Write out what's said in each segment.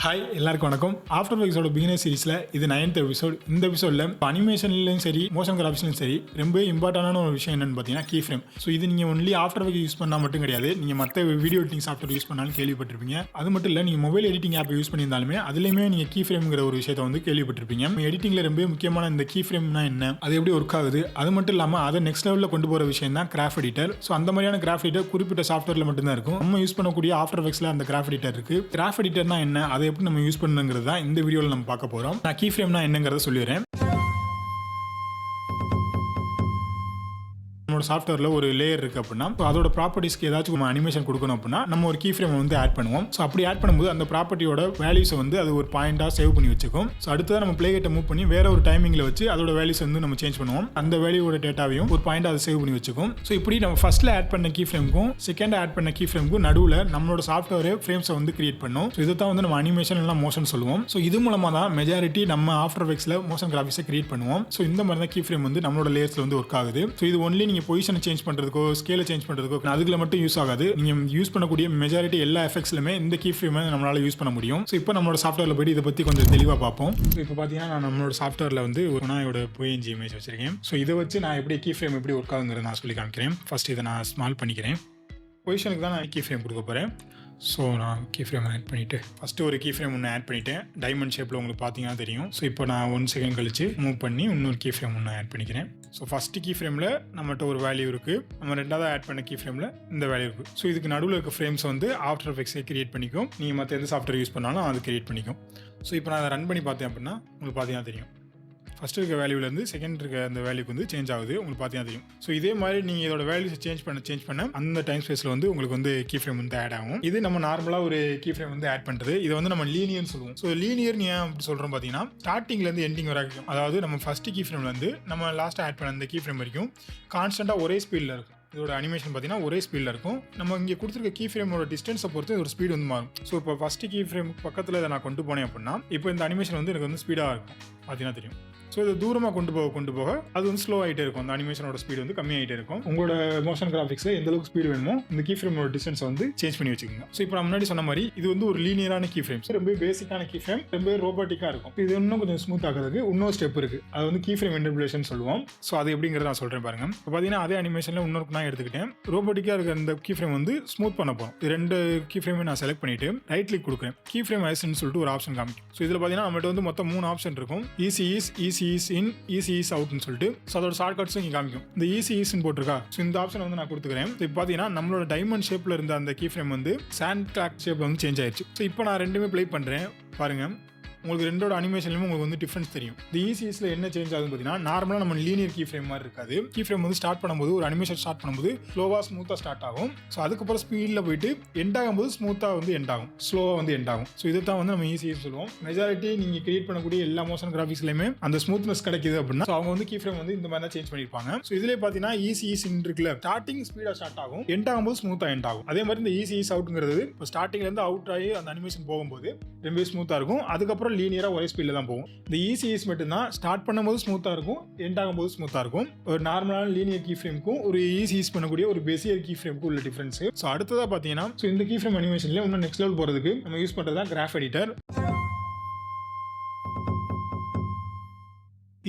Hi எல்லாருக்கும் வணக்கம். After எஃபெக்ட்ஸோட beginner சீரிஸில் இது 9th எபிசோட். இந்த எபிசோடில் அனிமேஷன்லையும் சரி மோஷன் கிராஃபிக்ஸ்லையும் சரி ரொம்ப இம்பார்ட்டண்டான ஒரு விஷயம் என்னென்னு பார்த்தீங்கன்னா கீ ஃப்ரேம். ஸோ இது நீங்கள் ஒன்லி ஆஃப்டர் எஃபெக்ட் யூஸ் பண்ணால் மட்டும் கிடையாது, நீங்கள் மற்ற வீடியோ எடிட்டிங் சாஃப்ட்வேர் யூஸ் பண்ணாலும் கேள்விப்பட்டிருப்பீங்க. அது மட்டும் இல்லை, நீங்கள் மொபைல் எடிட்டிங் ஆப் யூஸ் பண்ணியிருந்தாலுமே அதுலேயுமே நீங்கள் கீ ஃப்ரேம்ங்கிற ஒரு விஷயத்தை வந்து கேள்விப்பட்டிருப்பீங்க. எடிட்டிங்கில் ரொம்ப முக்கியமான இந்த கீ ஃப்ரேம்னா என்ன, அது எப்படி ஒர்க் ஆகுது, அது மட்டும் இல்லாமல் அதை நெக்ஸ்ட் லெவலில் கொண்டு போகிற விஷயம் தான் கிராஃப் எடிட்டர். ஸோ அந்த மாதிரியான கிராஃப் எடிட்டர் குறிப்பிட்ட சாஃப்ட்வேரில் மட்டும்தான் இருக்கும். நம்ம யூஸ் பண்ணக்கூடிய ஆஃப்டர் எஃபெக்ட்ஸில் அந்த கிராஃப் எடிட்டர் இருக்குது. கிராஃப் எடிட்டர்னா என்ன, அதை எப்படி நம்ம யூஸ் பண்ணுங்க தான் இந்த வீடியோல நம்ம பார்க்க போறோம். நான் கீ ஃப்ரேம்னா என்னங்கறத சொல்லிடுறேன். நம்மளோட சாஃப்ட்வேர்ல ஒரு லேயர் இருக்கு அப்படின்னா அதோட ப்ராப்பர்ட்டிஸ்க்கு ஏதாச்சும் அனிமேஷன் கொடுக்கணும் அப்படின்னா நம்ம ஒரு கீ ஃப்ரேம் வந்து ஆட் பண்ணுவோம். ஸோ அப்படி ஆட் பண்ணும்போது அந்த ப்ராப்பர்ட்டியோட வேல்யூஸை வந்து அது ஒரு பாயிண்டா சேவ் பண்ணி வச்சுக்கும். ஸோ அடுத்ததான் நம்ம பிளே கேட்டை மூவ் பண்ணி வேற ஒரு டைமிங்ல வச்சு அதோட வேல்யூஸ் வந்து நம்ம சேஞ்ச் பண்ணுவோம். அந்த வேல்யூவோட டேட்டாவையும் ஒரு பாயிண்டா அதை சேவ் பண்ணி வச்சுக்கும். ஸோ இப்படி நம்ம ஃபர்ஸ்ட்ல ஆட் பண்ண கீ ஃப்ரேமுக்கும் செகண்ட் ஆட் பண்ண கீ ஃப்ரேமுக்கும் நடுவில் நம்மளோட சாஃப்ட்வேர் ஃப்ரேம்ஸை வந்து கிரியேட் பண்ணும். ஸோ இதை தான் வந்து நம்ம அனிமேஷன் எல்லாம் மோஷன் சொல்லுவோம். ஸோ இது மூலமா தான் மெஜாரிட்டி நம்ம ஆஃப்டர் எஃபெக்ட்ஸ்ல மோஷன் கிராஃபிக்ஸை கிரியேட் பண்ணுவோம். ஸோ இந்த மாதிரி தான் கீ ஃப்ரேம் வந்து நம்மளோட லேயர்ஸ்ல வந்து ஒர்க் ஆகுது. ஸோ இது ஒன்லி நீங்க பொசிஷனை சேஞ்ச் பண்றதுக்கோ ஸ்கேலை சேஞ்ச் பண்றதுக்கோ அதுக்குள்ள மட்டும் யூஸ் ஆகாது. நீங்க யூஸ் பண்ணக்கூடிய மெஜாரிட்டி எல்லா எஃபெக்ட்ஸ்லுமே இந்த கீ ஃப்ரேமை நம்மளால யூஸ் பண்ண முடியும். ஸோ இப்போ நம்மளோட சாஃப்ட்வேர்ல போய் இதை பத்தி கொஞ்சம் தெளிவாக பார்ப்போம். ஸோ இப்போ பார்த்தீங்கன்னா நான் நம்மளோட சாஃப்ட்வேர்ல வந்து ஒரு நாயோட PNG இமேஜ் வச்சிருக்கேன். ஸோ இதை வச்சு நான் எப்படி கீ ஃப்ரேம் எப்படி ஒர்க் ஆகுங்கிறத நான் சொல்லி காமிக்கிறேன். ஃபர்ஸ்ட் இதை நான் ஸ்மால் பண்ணிக்கிறேன். பொசிஷனுக்கு தான் நான் கீ ஃப்ரேம் கொடுக்க போகிறேன். ஸோ நான் கீ ஃப்ரேம் ஆட் பண்ணிவிட்டு ஃபஸ்ட்டு ஒரு கீ ஃப்ரேம் ஒன்று ஆட் பண்ணிவிட்டேன். டைமண்ட் ஷேப்பில் உங்களுக்கு பார்த்தீங்கன்னா தெரியும். ஸோ இப்போ நான் 1 செகண்ட் கழிச்சு மூவ் பண்ணி இன்னொரு கீ ஃப்ரேம் ஒன்று ஆட் பண்ணிக்கிறேன். ஸோ ஃபஸ்ட்டு கீ ஃப்ரேமில் நம்மகிட்ட ஒரு வேல்யூ இருக்குது, நம்ம ரெண்டாவது ஆட் பண்ண கீ ஃப்ரேமில் இந்த வேல்யூ இருக்குது. ஸோ இதுக்கு நடுவில் இருக்க ஃப்ரேம்ஸ் வந்து ஆஃப்டர் எஃபெக்ட்ஸை கிரியேட் பண்ணிக்கும். நீங்கள் மற்ற எந்த சாஃப்ட்வேர் யூஸ் பண்ணாலும் அது கிரியேட் பண்ணிக்கும். ஸோ இப்போ நான் அதை ரன் பண்ணி பார்த்தேன் அப்படின்னா உங்களுக்கு பார்த்தீங்கன்னா தெரியும். ஃபஸ்ட் இருக்க வேல்யூலேருந்து செகண்ட் இருக்க அந்த வேல்யூக்கு வந்து சேஞ்ச் ஆகுது, உங்களுக்கு பார்த்தீங்கன்னா தெரியும். ஸோ இதே மாதிரி நீங்கள் இதோட வேல்யூஸ் சேஞ்ச் பண்ண அந்த டைம் ஸ்பேஸில் வந்து உங்களுக்கு வந்து கீ ஃப்ரேம் வந்து ஆட் ஆகும். இது நம்ம நார்மலாக ஒரு கீ ஃப்ரேம் வந்து ஆட் பண்ணுறது. இதை வந்து நம்ம லீனியர்னு சொல்லுவோம். ஸோ லீனியர் ஏன் அப்படி சொல்கிறோம் பார்த்தீங்கன்னா ஸ்டார்டிங்லேருந்து எண்டிங் வரைக்கும், அதாவது நம்ம ஃபஸ்ட்டு கீ ஃப்ரேம்லேருந்து நம்ம லாஸ்ட்டாக ஆட் பண்ண அந்த கீ ஃப்ரேம் வரைக்கும் கான்ஸ்டண்ட்டாக ஒரே ஸ்பீடில் இருக்கும். இதோட அனிமேஷன் பார்த்தீங்கன்னா ஒரே ஸ்பீடில் இருக்கும். நம்ம இங்கே கொடுத்துருக்க கீ ஃப்ரேமோட டிஸ்டன்ஸை பொறுத்து ஒரு ஸ்பீடு வந்து மாறும். ஸோ இப்போ ஃபஸ்ட்டு கீ ஃப்ரேம் பக்கத்தில் இதை நான் கொண்டு போனேன் அப்படின்னா இப்போ இந்த அனிமேஷன் வந்து எனக்கு வந்து ஸ்பீடாக இருக்கும், பார்த்தீங்கன்னா தெரியும். ஸோ இதை தூரமாக கொண்டு போக அது வந்து ஸ்லோ ஆகிட்டே இருக்கும். அந்த அனிமேஷனோட ஸ்பீடு வந்து கம்மியாகிட்டே இருக்கும். உங்களோட மோஷன் கிராஃபிக்ஸில் எந்த அளவுக்கு ஸ்பீடு வேணுமோ இந்த கீ ஃப்ரேமோட டிஸ்டன்ஸை வந்து சேஞ்ச் பண்ணி வச்சுக்கோங்க. ஸோ இப்போ நான் முன்னாடி சொன்ன மாதிரி இது வந்து ஒரு லீனியரான கீ ஃப்ரேம், ரொம்ப பேசிக்கான கீ ஃப்ரேம், ரொம்ப ரோபோட்டிக்காக இருக்கும். இது இன்னும் கொஞ்சம் ஸ்மூத் ஆகிறதுக்கு இன்னொரு ஸ்டெப் இருக்குது, அது வந்து கீ ஃப்ரேம் இன்டர்பிரேஷன் சொல்லுவோம். ஸோ அது எப்படிங்கிறத நான் சொல்கிறேன் பாருங்க. இப்போ பார்த்தீங்கன்னா அதே அனிமேஷனில் இன்னொரு நான் எடுத்துக்கிட்டேன். ரோபோட்டிக்காக இருக்கிற இந்த கீ ஃப்ரேம் வந்து ஸ்மூத் பண்ண போகிறோம். இது 2 கீ ஃப்ரேமே நான் செலக்ட் பண்ணிட்டு ரைட் கிளிக் கொடுக்குறேன். கீ ஃப்ரேம் ஐஸ்ன்னு சொல்லிட்டு ஒரு ஆப்ஷன் காமிக்கும். ஸோ இதில் பார்த்தீங்கன்னா நம்மகிட்ட வந்து மொத்தம் 3 ஆப்ஷன் இருக்கும். Easy is in, easy is அவுட்னு சொல்லிட்டு. ஸோ அதோட ஷார்ட்கட்ஸும் இங்கே காமிக்கும். இந்த ஈஸி ஈஸ்ன்னு போட்டிருக்கா. ஸோ இந்த ஆப்ஷன் வந்து நான் கொடுத்துக்கிறேன். இப்போ பார்த்தீங்கன்னா நம்மளோட டைமண்ட் ஷேப்பில் இருந்த அந்த கீ ஃப்ரேம் வந்து சாண்ட் கிளாக் ஷேப்பில் வந்து சேஞ்ச் ஆயிடுச்சு. ஸோ இப்போ நான் ரெண்டுமே ப்ளே பண்ணுறேன் பாருங்க. உங்களுக்கு ரெண்டோட அனிமேஷன்லையும் உங்களுக்கு வந்து டிஃப்ரென்ஸ் தெரியும். இந்த ஈஸிஸில் என்ன சேஞ்ச் ஆகுதுன்னு பார்த்தீங்கன்னா நார்மலாக நம்ம லீனியர் கீ ஃப்ரேம் மாதிரி இருக்காது. கீ ஃப்ரேம் வந்து ஸ்டார்ட் பண்ணும்போது ஒரு அனிமேஷன் ஸ்டார்ட் பண்ணும்போது ஸ்லோவாக ஸ்மூத்தாக ஸ்டார்ட் ஆகும். ஸோ அதுக்கப்புறம் ஸ்பீடில் போயிட்டு எண்ட் ஆகும்போது ஸ்மூத்தாக வந்து எண்ட் ஆகும், ஸ்லோவாக வந்து எண்ட் ஆகும். ஸோ இதை தான் வந்து நம்ம ஈஸின்னு சொல்லுவோம். மெஜாரிட்டி நீங்கள் கிரியேட் பண்ணக்கூடிய எல்லா மோஷன் கிராஃபிக்ஸ்லையுமே அந்த ஸ்மூத்னஸ் கிடைக்குது அப்படின்னா அவங்க வந்து கீ ஃப்ரேம் வந்து இந்த மாதிரி தான் சேஞ்ச் பண்ணியிருப்பாங்க. ஸோ இதிலே பார்த்தீங்கன்னா ஈஸின்னு இருக்குல்ல, ஸ்டார்டிங் ஸ்பீடாக ஸ்டார்ட் ஆகும், எண்ட் ஆகும்போது ஸ்மூத்தாக எண்ட் ஆகும். அதே மாதிரி இந்த ஈஸி அவுட்ங்கிறது இப்போ ஸ்டார்டிங்லேருந்து அவுட் ஆகி அந்த அனிமேஷன் போகும்போது ரொம்ப ஸ்மூத்தாக இருக்கும். அதுக்கப்புறம் லீனியராக ஒரே ஸ்பீடில் தான் போகும். இந்த ஈஸிஸ் மட்டும்தான் ஸ்டார்ட் பண்ணும்போது ஸ்மூத்தாக இருக்கும், எண்ட் ஆகும்போது ஸ்மூத்தாக இருக்கும். ஒரு நார்மலான லீனியர் கீ ஃப்ரேமுக்கும் ஒரு ஈஸிஸ் பண்ணக்கூடிய ஒரு பெசியர் கீ ஃப்ரேமுக்கும் உள்ள டிஃபரன்ஸ். ஸோ அடுத்ததாக பார்த்தீங்கன்னா இந்த கீ ஃப்ரேம் அனிமேஷன்ல இன்னும் நெக்ஸ்ட் லெவல் போகிறதுக்கு நம்ம யூஸ் பண்ணுறது தான் கிராஃப் எடிட்டர்.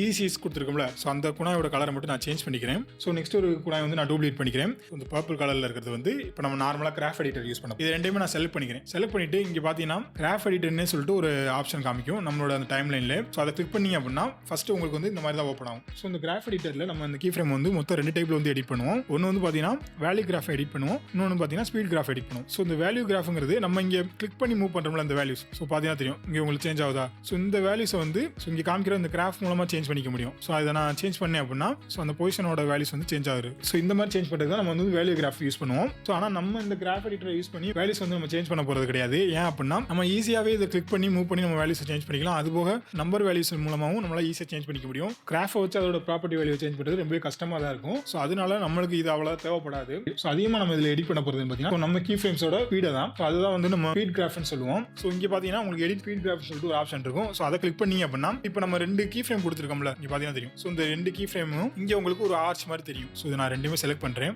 ஈஸிஸ் கொடுத்துருக்கோம்ல, ஸோ அந்த குணாயோட கலரை மட்டும் நான் சேஞ்ச் பண்ணிக்கிறேன். ஸோ நெக்ஸ்ட் ஒரு குணாய் வந்து நான் டூப்ளிகேட் பண்ணிக்கிறேன். இந்த பர்பிள் கலரில் இருக்கிறது வந்து இப்போ நம்ம நார்மலாக கிராஃப் எடிட்டர் யூஸ் பண்ணோம். இது ரெண்டையுமே நான் செலக்ட் பண்ணிட்டு இங்கே பார்த்தீங்கன்னா கிராஃப் எடிட்டர்னு சொல்லிட்டு ஒரு ஆப்ஷன் காமிக்கும் நம்மளோட அந்த டைம் லைனில். ஸோ அதை கிளிக் பண்ணீங்க அப்படின்னா ஃபர்ஸ்ட் உங்களுக்கு வந்து இந்த மாதிரி தான் ஓப்பன் ஆகும். ஸோ இந்த கிராஃப் எடிட்டரில் நம்ம இந்த கீ ஃப்ரேம் வந்து மொத்தம் 2 டைப்ல வந்து எடிட் பண்ணுவோம். ஒன்று வந்து பார்த்தீங்கன்னா வேல்யூ கிராஃப் எடிட் பண்ணுவோம், இன்னொன்று பார்த்தீங்கன்னா ஸ்பீட் கிராஃப் எடிட் பண்ணுவோம். ஸோ இந்த வேல்யூ கிராஃப்ங்கிறது நம்ம இங்கே கிளிக் பண்ணி மூவ் பண்ணுறோம்ல அந்த வேல்யூஸ். ஸோ பார்த்தீங்கன்னா தெரியும் இங்கே உங்களுக்கு சேஞ்ச் ஆகுதா. ஸோ இந்த வேல்யூஸை வந்து இங்கே காமிக்கிற இந்த கிராஃப் மூலமாக சேஞ்ச் பண்ணிக்க முடியும். ஸோ அதை நான் சேஞ்ச் பண்ணேன் அப்படின்னா ஸோ அந்த பொசிஷனோட வேல்யூஸ் வந்து சேஞ்ச் ஆகுது. ஸோ இந்த மாதிரி சேஞ்ச் பண்ணுறது தான் நம்ம வந்து வேல்யூ கிராஃப் யூஸ் பண்ணுவோம். ஸோ ஆனால் நம்ம இந்த கிராஃப் எடிட்டரை யூஸ் பண்ணி வேல்யூஸ் வந்து நம்ம சேஞ்ச் பண்ண போகிறது கிடையாது. ஏன் அப்படின்னா நம்ம ஈஸியாகவே இதை கிளிக் பண்ணி மூவ் பண்ணி நம்ம வேல்யூஸை சேஞ்ச் பண்ணிக்கலாம். அதுபோக நம்பர் வேல்யூஸ் மூலமாகவும் நம்மளால ஈஸியாக சேஞ்ச் பண்ணிக்க முடியும். கிராஃபை வச்சு அதோட ப்ராப்பர்ட்டி வேல்யூ சேஞ்ச் பண்ணுறது ரொம்ப கஷ்டமாக தான் இருக்கும். ஸோ அதனால நம்மளுக்கு இது அவ்வளோ தேவைப்படாது. ஸோ அதிகமாக நம்ம இதில் எடிட் பண்ண போகிறது பார்த்தீங்கன்னா நம்ம கீ ஃப்ரேம்ஸோட ஸ்பீடை தான். ஸோ அதுதான் வந்து நம்ம ஸ்பீட் கிராஃப்னு சொல்லுவோம். ஸோ இங்கே பார்த்தீங்கன்னா உங்களுக்கு எடிட் ஸ்பீட் கிராஃப் சொல்லிட்டு ஒரு ஆப்ஷன் இருக்கும். ஸோ அதை கிளிக் பண்ணீங்க அப்படின்னா இப்போ நம்ம 2 கீ ஃப்ரேம் கொடுத்துருக்கோம்ல, இங்கே பார்த்தீங்கன்னா தெரியும். ஸோ இந்த 2 கீ ஃப்ரேமும் இங்கே உங்களுக்கு ஒரு ஆர்ச் மாதிரி தெரியும். ஸோ இதை நான் ரெண்டுமே செலக்ட் பண்ணுறேன்.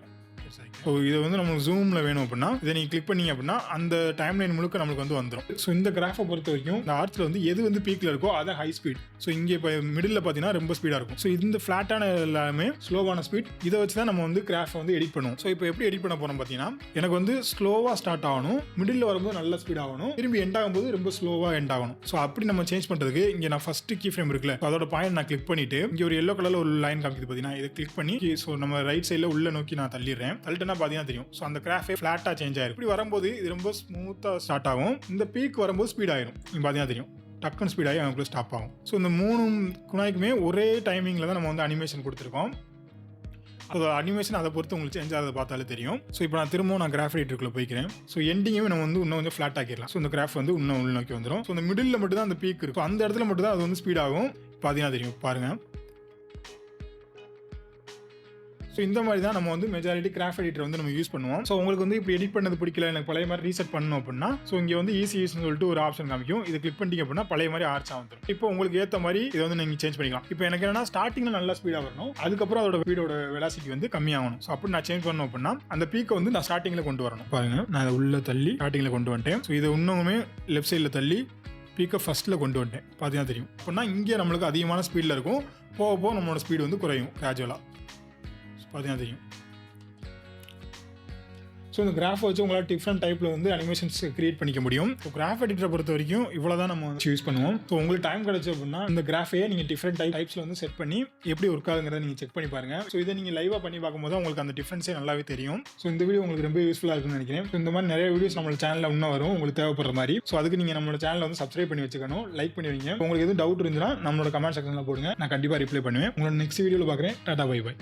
ஸோ இதை வந்து நம்ம ஜூமில் வேணும் அப்படின்னா இதை நீங்கள் கிளிக் பண்ணீங்க அப்படின்னா அந்த டைம் லைன் முழுக்க நம்மளுக்கு வந்து வந்துடும். ஸோ இந்த கிராஃபை பொறுத்த வரைக்கும் இந்த ஆர்ச்சில் வந்து எது வந்து பீக்கில் இருக்கோ அதை ஹை ஸ்பீட். ஸோ இங்கே இப்போ மிடில் பார்த்தீங்கன்னா ரொம்ப ஸ்பீடாக இருக்கும். ஸோ இந்த ஃப்ளாட்டான எல்லாமே ஸ்லோவான ஸ்பீட். இதை வச்சு தான் நம்ம வந்து கிராஃபை வந்து எடிட் பண்ணுவோம். ஸோ இப்போ எப்படி எடிட் பண்ண போகிறோம் பார்த்தீங்கன்னா எனக்கு வந்து ஸ்லோவாக ஸ்டார்ட் ஆகணும், மிடில் வரும்போது நல்ல ஸ்பீட் ஆகணும், திரும்பி எண்ட் ஆகும்போது ரொம்ப ஸ்லோவாக எண்ட் ஆகணும். ஸோ அப்படி நம்ம சேஞ்ச் பண்ணுறதுக்கு இங்கே நான் ஃபர்ஸ்ட் கீ ஃப்ரேம் இருக்குல்ல அதோட பாயிண்ட் நான் கிளிக் பண்ணிட்டு இங்கே ஒரு எல்லோ கலரில் ஒரு லைன் காமிக்குது பார்த்தீங்கன்னா இதை கிளிக் பண்ணி ஸோ நம்ம ரைட் சைடில் உள்ள நோக்கி நான் தள்ளிடுறேன். தள்ளிட்டேன்னா பார்த்தீங்கன்னா தெரியும். ஸோ அந்த கிராஃபே ஃப்ளாட்டாக சேஞ்ச் ஆயிரும். இப்படி வரும்போது இது ரொம்ப ஸ்மூத்தாக ஸ்டார்ட் ஆகும். இந்த பீக் வரும்போது ஸ்பீட் ஆயிரும். பார்த்தீங்கன்னா தெரியும் டக்குன்னு ஸ்பீட் ஆகி அவங்களுக்கு ஸ்டாப் ஆகும். ஸோ இந்த 3 குணாய்க்குமே ஒரே டைமிங்கில் தான் நம்ம வந்து அனிமேஷன் கொடுத்துருக்கோம். அதோட அனிமேஷன் அதை பொறுத்து உங்களுக்கு சேஞ்ச் ஆகிறத பார்த்தாலே தெரியும். ஸோ இப்போ நான் திரும்பவும் நான் கிராஃப் எடிட்டருக்குள்ள போய்க்கிறேன். ஸோ எண்டிங்குமே நம்ம வந்து இன்னும் கொஞ்சம் ஃப்ளாட் ஆக்கிடலாம். ஸோ இந்த கிராஃப் வந்து இன்னும் உள்ள நோக்கி வந்துடும். ஸோ இந்த மிடில் மட்டும் தான் அந்த பீக் இருக்கும். அந்த இடத்துல மட்டும் தான் அது வந்து ஸ்பீட் ஆகும். பார்த்தீங்கன்னா தெரியும் பாருங்க. ஸோ இந்த மாதிரி தான் நம்ம வந்து மெஜாரிட்டி கிராஃப்ட் எடிட்டர் வந்து நம்ம யூஸ் பண்ணுவோம். ஸோ உங்களுக்கு வந்து இப்போ எடிட் பண்ணது பிடிக்கல, எனக்கு பழைய மாதிரி ரீசெட் பண்ணணும் அப்படின்னா ஸோ இங்கே வந்து ஈஸின்னு சொல்லிட்டு ஒரு ஆப்ஷன் காமிக்கும். இதை கிளிக் பண்ணிட்டீங்க அப்படின்னா பழைய மாதிரி ஆர்ச்சாக வந்துடும். இப்போ உங்களுக்கு ஏற்ற மாதிரி இதை வந்து நீங்கள் சேஞ்ச் பண்ணிக்கலாம். இப்போ எனக்கு என்னன்னா ஸ்டார்டிங்கில் நல்லா ஸ்பீடாக வரணும், அதுக்கப்புறம் அதோட ஸ்பீடோட வெலாசிட்டி வந்து கம்மியாகணும். ஸோ அப்படி நான் சேஞ்ச் பண்ணணும் அப்படின்னா அந்த பீக்கை வந்து நான் ஸ்டார்டிங்கில் கொண்டு வரணும். பாருங்க நான் அதை உள்ள தள்ளி ஸ்டார்டிங்கில் கொண்டு வந்துட்டேன். ஸோ இதை இன்னுமே லெஃப்ட் சைடில் தள்ளி பீக்கை ஃபஸ்ட்டில் கொண்டு வந்துட்டேன். பார்த்தீங்கன்னா தெரியும். அப்படின்னா இங்கே நம்மளுக்கு அதிகமான ஸ்பீடில் இருக்கும், போக போக நம்மளோட ஸ்பீடு வந்து குறையும் கிராஜுவலாக. பார்த்தீங்கன்னா தெரியும். ஸோ இந்த கிராஃப் வச்சு உங்களால் டிஃப்ரெண்ட் டைப்பில் வந்து அனிமேஷன்ஸ் கிரியேட் பண்ணிக்க முடியும். ஸோ கிராஃப் எடிட்டரை பொறுத்த வரைக்கும் இவ்வளோ தான் நம்ம யூஸ் பண்ணுவோம். ஸோ உங்களுக்கு டைம் கிடச்சி அப்படின்னா இந்த கிராஃபையே நீங்கள் டிஃப்ரெண்ட் டைப்ஸில் வந்து செட் பண்ணி எப்படி ஒர்க் ஆகுங்கிறத நீங்கள் செக் பண்ணி பாருங்க. ஸோ இதை நீங்கள் லைவாக பண்ணி பார்க்கும்போது உங்களுக்கு அந்த டிஃப்ரென்ஸே நல்லாவே தெரியும். ஸோ இந்த வீடியோ உங்களுக்கு ரொம்ப யூஸ்ஃபுல்லாக இருக்குன்னு நினைக்கிறேன். ஸோ இந்த மாதிரி நிறைய வீடியோஸ் நம்மளோட சேனலில் இன்னும் வரும் உங்களுக்கு தேவைப்படுற மாதிரி. ஸோ அதுக்கு நீங்கள் நம்மளோட சேனலை வந்து சப்ஸ்கிரைப் பண்ணி வச்சுக்கணும், லைக் பண்ணி வைங்க. உங்களுக்கு எதுவும் டவுட் இருந்துன்னா நம்மளோட கமெண்ட் செக்ஷனில் போடுங்க, நான் கண்டிப்பாக ரிப்ளை பண்ணுவேன். உங்களோட நெக்ஸ்ட் வீடியோவில் பார்க்குறேன். டாடா பை பை.